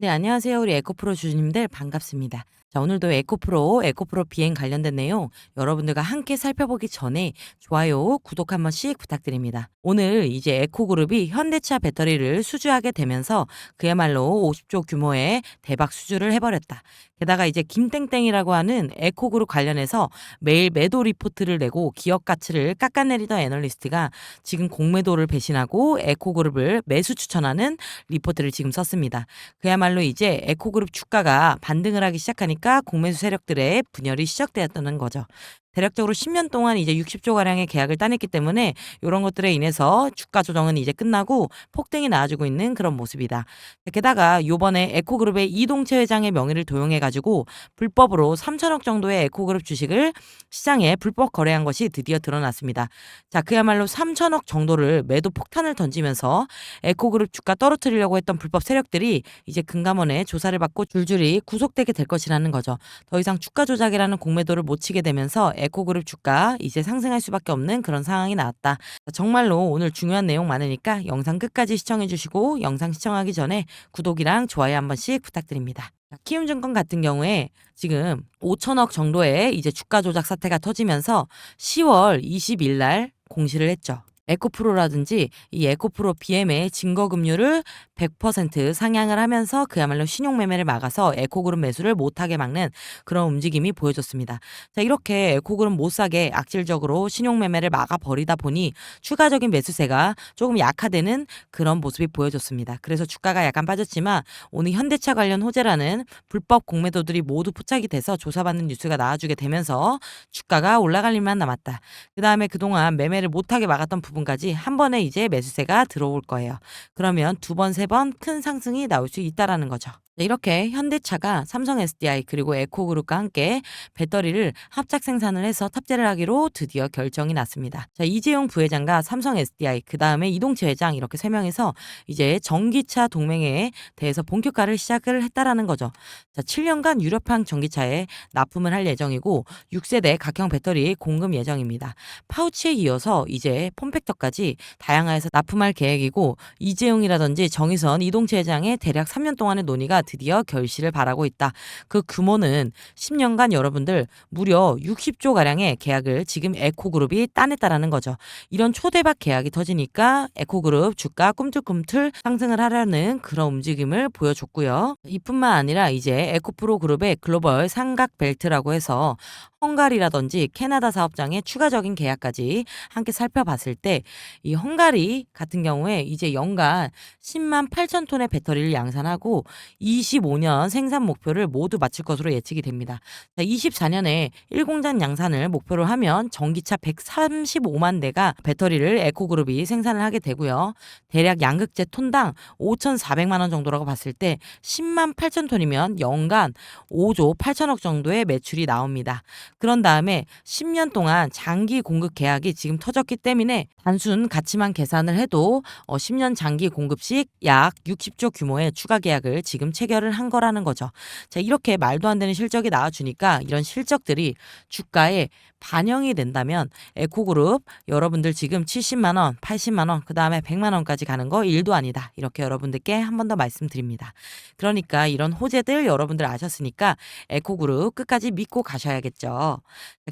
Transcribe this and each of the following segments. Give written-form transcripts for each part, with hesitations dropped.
네, 안녕하세요. 우리 에코프로 주주님들 반갑습니다. 자, 오늘도 에코프로 비행 관련된 내용 여러분들과 함께 살펴보기 전에 좋아요, 구독 한 번씩 부탁드립니다. 오늘 이제 에코그룹이 현대차 배터리를 수주하게 되면서 그야말로 50조 규모의 대박 수주를 해버렸다. 게다가 이제 김땡땡이라고 하는 에코그룹 관련해서 매일 매도 리포트를 내고 기업 가치를 깎아내리던 애널리스트가 지금 공매도를 배신하고 에코그룹을 매수 추천하는 리포트를 지금 썼습니다. 그야말로 이제 에코그룹 주가가 반등을 하기 시작하니까 공매수 세력들의 분열이 시작되었다는 거죠. 대략적으로 10년 동안 이제 60조 가량의 계약을 따냈기 때문에 이런 것들에 인해서 주가 조정은 이제 끝나고 폭등이 나와주고 있는 그런 모습이다. 게다가 요번에 에코그룹의 이동채 회장의 명의를 도용해 가지고 불법으로 3천억 정도의 에코그룹 주식을 시장에 불법 거래한 것이 드디어 드러났습니다. 자, 그야말로 3천억 정도를 매도 폭탄을 던지면서 에코그룹 주가 떨어뜨리려고 했던 불법 세력들이 이제 금감원의 조사를 받고 줄줄이 구속되게 될 것이라는 거죠. 더 이상 주가 조작이라는 공매도를 못 치게 되면서 에코그룹 주가 이제 상승할 수밖에 없는 그런 상황이 나왔다. 정말로 오늘 중요한 내용 많으니까 영상 끝까지 시청해 주시고 영상 시청하기 전에 구독이랑 좋아요 한 번씩 부탁드립니다. 키움증권 같은 경우에 지금 5천억 정도의 이제 주가 조작 사태가 터지면서 10월 20일 날 공시를 했죠. 에코프로라든지 이 에코프로 BM의 증거금융을 100% 상향을 하면서 그야말로 신용매매를 막아서 에코그룹 매수를 못하게 막는 그런 움직임이 보여졌습니다. 자, 이렇게 에코그룹 못 사게 악질적으로 신용매매를 막아버리다 보니 추가적인 매수세가 조금 약화되는 그런 모습이 보여졌습니다. 그래서 주가가 약간 빠졌지만 오늘 현대차 관련 호재라는 불법 공매도들이 모두 포착이 돼서 조사받는 뉴스가 나와주게 되면서 주가가 올라갈 일만 남았다. 그다음에 그동안 매매를 못하게 막았던 부분까지 한 번에 이제 매수세가 들어올 거예요. 그러면 두 번, 세 번 큰 상승이 나올 수 있다라는 거죠. 네, 이렇게 현대차가 삼성 SDI 그리고 에코그룹과 함께 배터리를 합작 생산을 해서 탑재를 하기로 드디어 결정이 났습니다. 자, 이재용 부회장과 삼성 SDI 그다음에 이동채 회장 이렇게 세 명이서 이제 전기차 동맹에 대해서 본격화를 시작을 했다라는 거죠. 자, 7년간 유럽판 전기차에 납품을 할 예정이고 6세대 각형 배터리 공급 예정입니다. 파우치에 이어서 이제 폼팩터까지 다양화해서 납품할 계획이고 이재용이라든지 정의선 이동채 회장의 대략 3년 동안의 논의가 드디어 결실을 바라고 있다. 그 규모는 10년간 여러분들 무려 60조 가량의 계약을 지금 에코그룹이 따냈다라는 거죠. 이런 초대박 계약이 터지니까 에코그룹 주가 꿈틀꿈틀 상승을 하려는 그런 움직임을 보여줬고요. 이뿐만 아니라 이제 에코프로 그룹의 글로벌 삼각 벨트라고 해서 헝가리라든지 캐나다 사업장의 추가적인 계약까지 함께 살펴봤을 때 이 헝가리 같은 경우에 이제 연간 10만 8천 톤의 배터리를 양산하고 25년 생산 목표를 모두 맞출 것으로 예측이 됩니다. 24년에 1공장 양산을 목표로 하면 전기차 135만 대가 배터리를 에코그룹이 생산을 하게 되고요. 대략 양극재 톤당 5,400만 원 정도라고 봤을 때 10만 8천 톤이면 연간 5조 8천억 정도의 매출이 나옵니다. 그런 다음에 10년 동안 장기 공급 계약이 지금 터졌기 때문에 단순 가치만 계산을 해도 10년 장기 공급씩 약 60조 규모의 추가 계약을 지금 체결을 한 거라는 거죠. 자, 이렇게 말도 안 되는 실적이 나와주니까 이런 실적들이 주가에 반영이 된다면 에코그룹 여러분들 지금 70만 원, 80만 원, 그다음에 100만 원까지 가는 거 일도 아니다. 이렇게 여러분들께 한 번 더 말씀드립니다. 그러니까 이런 호재들 여러분들 아셨으니까 에코그룹 끝까지 믿고 가셔야겠죠.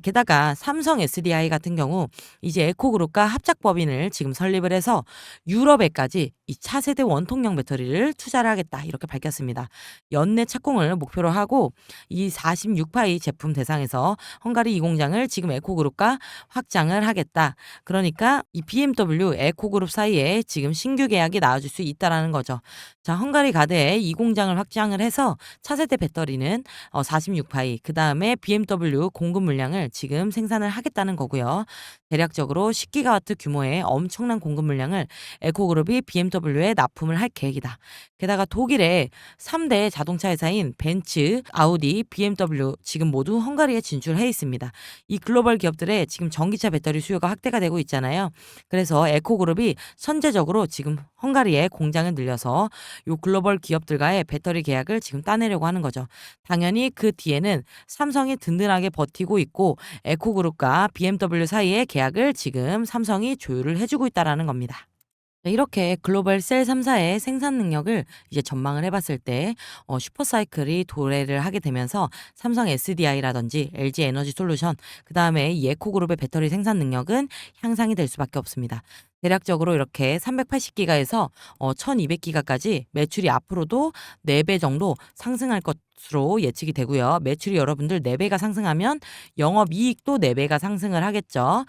게다가 삼성 SDI 같은 경우 이제 에코그룹과 합작법인을 지금 설립을 해서 유럽에까지 이 차세대 원통형 배터리를 투자를 하겠다 이렇게 밝혔습니다. 연내 착공을 목표로 하고 이 46파이 제품 대상에서 헝가리 2공장을 지금 에코그룹과 확장을 하겠다. 그러니까 이 BMW 에코그룹 사이에 지금 신규 계약이 나와줄 수 있다라는 거죠. 자, 헝가리 가드에 2공장을 확장을 해서 차세대 배터리는 46파이 그다음에 BMW 공급 물량을 지금 생산을 하겠다는 거고요. 대략적으로 10기가와트 규모의 엄청난 공급 물량을 에코그룹이 BMW에 납품을 할 계획이다. 게다가 독일의 3대 자동차 회사인 벤츠, 아우디, BMW 지금 모두 헝가리에 진출해 있습니다. 이 글로벌 기업들의 지금 전기차 배터리 수요가 확대가 되고 있잖아요. 그래서 에코그룹이 선제적으로 지금 헝가리에 공장을 늘려서 요 글로벌 기업들과의 배터리 계약을 지금 따내려고 하는 거죠. 당연히 그 뒤에는 삼성이 든든하게 버티고 있고 에코그룹과 BMW 사이의 계약을 지금 삼성이 조율을 해주고 있다라는 겁니다. 자, 이렇게 글로벌 셀 3사의 생산 능력을 이제 전망을 해봤을 때 슈퍼사이클이 도래를 하게 되면서 삼성 SDI라든지 LG 에너지 솔루션, 그다음에 이 에코그룹의 배터리 생산 능력은 향상이 될 수밖에 없습니다. 대략적으로 이렇게 380기가에서 1200기가까지 매출이 앞으로도 4배 정도 상승할 것으로 예측이 되고요. 매출이 여러분들 4배가 상승하면 영업이익도 4배가 상승을 하겠죠.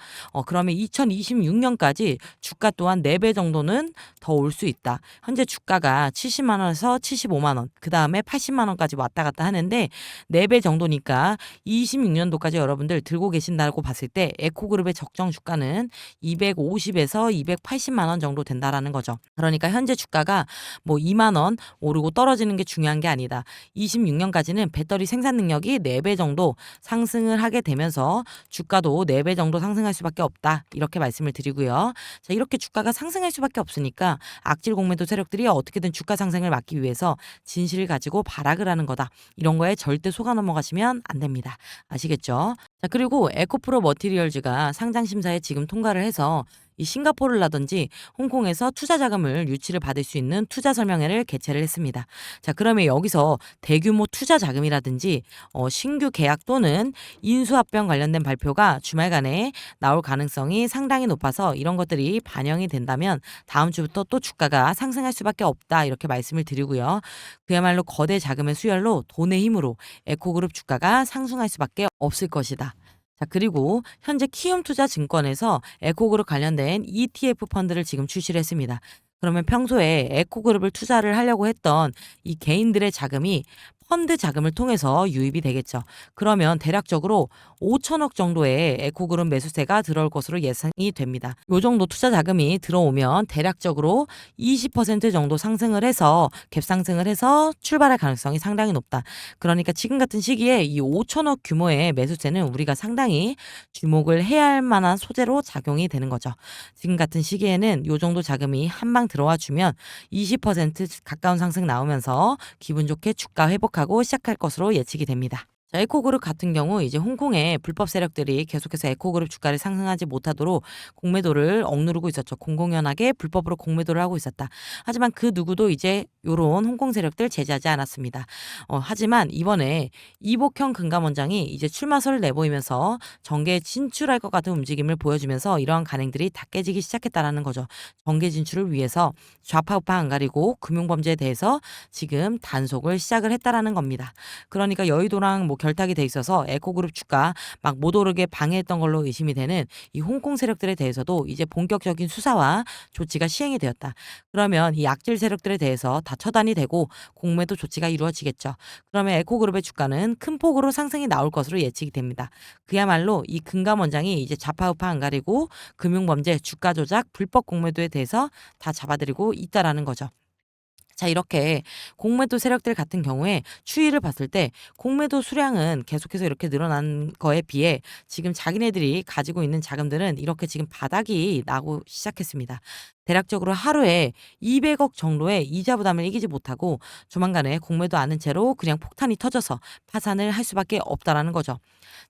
그러면 2026년까지 주가 또한 4배 정도는 더 올 수 있다. 현재 주가가 70만 원에서 75만 원, 그다음에 80만 원까지 왔다 갔다 하는데 4배 정도니까 26년도까지 여러분들 들고 계신다고 봤을 때 에코그룹의 적정 주가는 250에서 280만 원 정도 된다라는 거죠. 그러니까 현재 주가가 뭐 2만 원 오르고 떨어지는 게 중요한 게 아니다. 26년까지는 배터리 생산 능력이 4배 정도 상승을 하게 되면서 주가도 4배 정도 상승할 수밖에 없다. 이렇게 말씀을 드리고요. 자, 이렇게 주가가 상승할 수밖에 없으니까 악질 공매도 세력들이 어떻게든 주가 상승을 막기 위해서 진실을 가지고 발악을 하는 거다. 이런 거에 절대 속아 넘어가시면 안 됩니다. 아시겠죠? 자, 그리고 에코프로 머티리얼즈가 상장 심사에 지금 통과를 해서 이 싱가포르라든지 홍콩에서 투자 자금을 유치를 받을 수 있는 투자 설명회를 개최를 했습니다. 자, 그러면 여기서 대규모 투자 자금이라든지 신규 계약 또는 인수합병 관련된 발표가 주말간에 나올 가능성이 상당히 높아서 이런 것들이 반영이 된다면 다음 주부터 또 주가가 상승할 수밖에 없다. 이렇게 말씀을 드리고요. 그야말로 거대 자금의 수혈로 돈의 힘으로 에코그룹 주가가 상승할 수밖에 없을 것이다. 자, 그리고 현재 키움투자증권에서 에코그룹 관련된 ETF 펀드를 지금 출시를 했습니다. 그러면 평소에 에코그룹을 투자를 하려고 했던 이 개인들의 자금이 펀드 자금을 통해서 유입이 되겠죠. 그러면 대략적으로 5천억 정도의 에코그룹 매수세가 들어올 것으로 예상이 됩니다. 요 정도 투자 자금이 들어오면 대략적으로 20% 정도 상승을 해서 갭 상승을 해서 출발할 가능성이 상당히 높다. 그러니까 지금 같은 시기에 이 5천억 규모의 매수세는 우리가 상당히 주목을 해야 할 만한 소재로 작용이 되는 거죠. 지금 같은 시기에는 요 정도 자금이 한 방 들어와 주면 20% 가까운 상승 나오면서 기분 좋게 주가 회복하고 시작할 것으로 예측이 됩니다. 자, 에코그룹 같은 경우 이제 홍콩의 불법 세력들이 계속해서 에코그룹 주가를 상승하지 못하도록 공매도를 억누르고 있었죠. 공공연하게 불법으로 공매도를 하고 있었다. 하지만 그 누구도 이제 요런 홍콩 세력들 제재하지 않았습니다. 하지만 이번에 이복형 금감원장이 이제 출마설을 내보이면서 정계에 진출할 것 같은 움직임을 보여주면서 이러한 간행들이 다 깨지기 시작했다라는 거죠. 정계 진출을 위해서 좌파 우파 안 가리고 금융범죄에 대해서 지금 단속을 시작을 했다라는 겁니다. 그러니까 여의도랑 뭐 결탁이 돼 있어서 에코그룹 주가 막 못 오르게 방해했던 걸로 의심이 되는 이 홍콩 세력들에 대해서도 이제 본격적인 수사와 조치가 시행이 되었다. 그러면 이 악질 세력들에 대해서 다 처단이 되고 공매도 조치가 이루어지겠죠. 그러면 에코그룹의 주가는 큰 폭으로 상승이 나올 것으로 예측이 됩니다. 그야말로 이 금감원장이 이제 좌파우파 안 가리고 금융범죄, 주가 조작, 불법 공매도에 대해서 다 잡아들이고 있다라는 거죠. 자, 이렇게 공매도 세력들 같은 경우에 추이를 봤을 때 공매도 수량은 계속해서 이렇게 늘어난 거에 비해 지금 자기네들이 가지고 있는 자금들은 이렇게 지금 바닥이 나고 시작했습니다. 대략적으로 하루에 200억 정도의 이자 부담을 이기지 못하고 조만간에 공매도 않은 채로 그냥 폭탄이 터져서 파산을 할 수밖에 없다라는 거죠.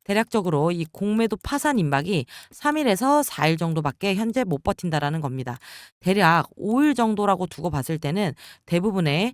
대략적으로 이 공매도 파산 임박이 3일에서 4일 정도밖에 현재 못 버틴다라는 겁니다. 대략 5일 정도라고 두고 봤을 때는 대부분의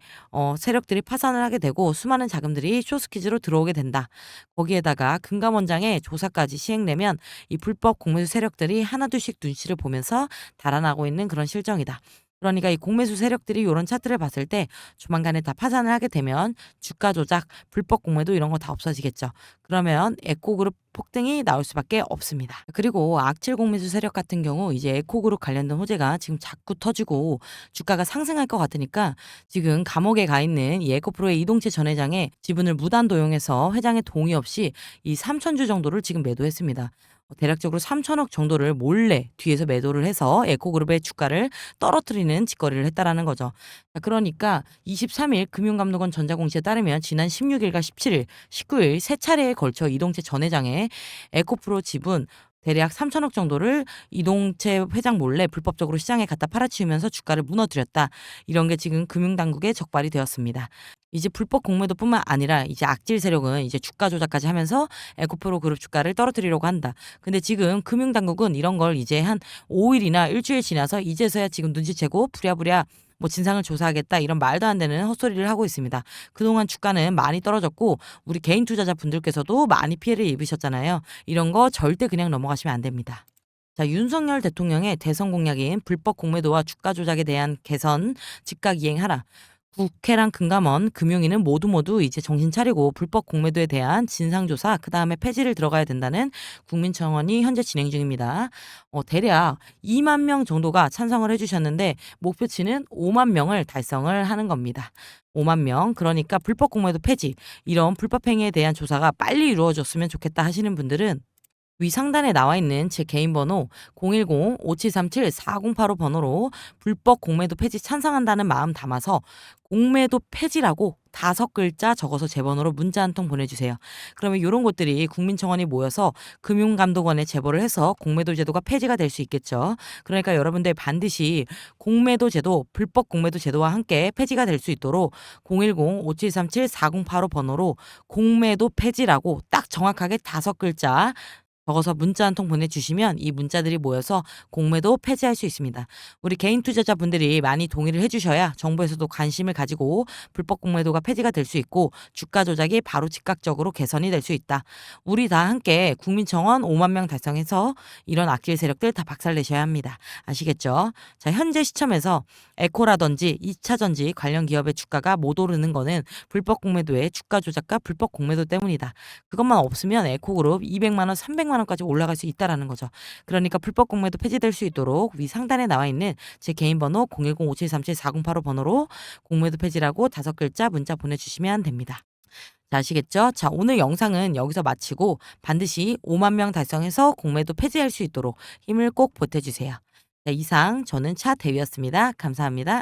세력들이 파산을 하게 되고 수많은 자금들이 쇼스키즈로 들어오게 된다. 거기에다가 금감원장의 조사까지 시행되면 이 불법 공매수 세력들이 하나둘씩 눈치를 보면서 달아나고 있는 그런 실정이다. 그러니까 이 공매수 세력들이 이런 차트를 봤을 때 조만간에 다 파산을 하게 되면 주가 조작, 불법 공매도 이런 거 다 없어지겠죠. 그러면 에코그룹 폭등이 나올 수밖에 없습니다. 그리고 악질 공매수 세력 같은 경우 이제 에코그룹 관련된 호재가 지금 자꾸 터지고 주가가 상승할 것 같으니까 지금 감옥에 가 있는 이 에코프로의 이동채 전 회장의 지분을 무단 도용해서 회장의 동의 없이 이 3천주 정도를 지금 매도했습니다. 대략적으로 3천억 정도를 몰래 뒤에서 매도를 해서 에코그룹의 주가를 떨어뜨리는 짓거리를 했다라는 거죠. 자, 그러니까 23일 금융감독원 전자공시에 따르면 지난 16일과 17일, 19일 세 차례에 걸쳐 이동채 전 회장의 에코프로 지분 대략 3천억 정도를 이동채 회장 몰래 불법적으로 시장에 갖다 팔아치우면서 주가를 무너뜨렸다. 이런 게 지금 금융당국에 적발이 되었습니다. 이제 불법 공매도뿐만 아니라 이제 악질 세력은 이제 주가 조작까지 하면서 에코프로 그룹 주가를 떨어뜨리려고 한다. 근데 지금 금융당국은 이런 걸 이제 한 5일이나 일주일 지나서 이제서야 지금 눈치채고 부랴부랴 뭐 진상을 조사하겠다 이런 말도 안 되는 헛소리를 하고 있습니다. 그동안 주가는 많이 떨어졌고 우리 개인 투자자분들께서도 많이 피해를 입으셨잖아요. 이런 거 절대 그냥 넘어가시면 안 됩니다. 자, 윤석열 대통령의 대선 공약인 불법 공매도와 주가 조작에 대한 개선 즉각 이행하라. 국회랑 금감원, 금융위는 모두 이제 정신 차리고 불법 공매도에 대한 진상조사, 그다음에 폐지를 들어가야 된다는 국민청원이 현재 진행 중입니다. 대략 2만 명 정도가 찬성을 해주셨는데 목표치는 5만 명을 달성을 하는 겁니다. 5만 명, 그러니까 불법 공매도 폐지, 이런 불법 행위에 대한 조사가 빨리 이루어졌으면 좋겠다 하시는 분들은 위 상단에 나와 있는 제 개인 번호 010-5737-4085 번호로 불법 공매도 폐지 찬성한다는 마음 담아서 공매도 폐지라고 5글자 적어서 제 번호로 문자 한 통 보내주세요. 그러면 이런 것들이 국민청원이 모여서 금융감독원에 제보를 해서 공매도 제도가 폐지가 될 수 있겠죠. 그러니까 여러분들 반드시 공매도 제도, 불법 공매도 제도와 함께 폐지가 될 수 있도록 010-5737-4085 번호로 공매도 폐지라고 딱 정확하게 5글자 적어서 문자 한 통 보내주시면 이 문자들이 모여서 공매도 폐지할 수 있습니다. 우리 개인 투자자분들이 많이 동의를 해주셔야 정부에서도 관심을 가지고 불법 공매도가 폐지가 될 수 있고 주가 조작이 바로 즉각적으로 개선이 될 수 있다. 우리 다 함께 국민청원 5만 명 달성해서 이런 악질 세력들 다 박살내셔야 합니다. 아시겠죠? 자, 현재 시점에서 에코라든지 2차전지 관련 기업의 주가가 못 오르는 거는 불법 공매도의 주가 조작과 불법 공매도 때문이다. 그것만 없으면 에코그룹 200만 원, 300만 원까지 올라갈 수 있다라는 거죠. 그러니까 불법 공매도 폐지될 수 있도록 위 상단에 나와 있는 제 개인 번호 010-5737-4085 번호로 공매도 폐지라고 5글자 문자 보내주시면 됩니다. 자, 아시겠죠? 자, 오늘 영상은 여기서 마치고 반드시 5만 명 달성해서 공매도 폐지할 수 있도록 힘을 꼭 보태주세요. 자, 이상 저는 차대위였습니다. 감사합니다.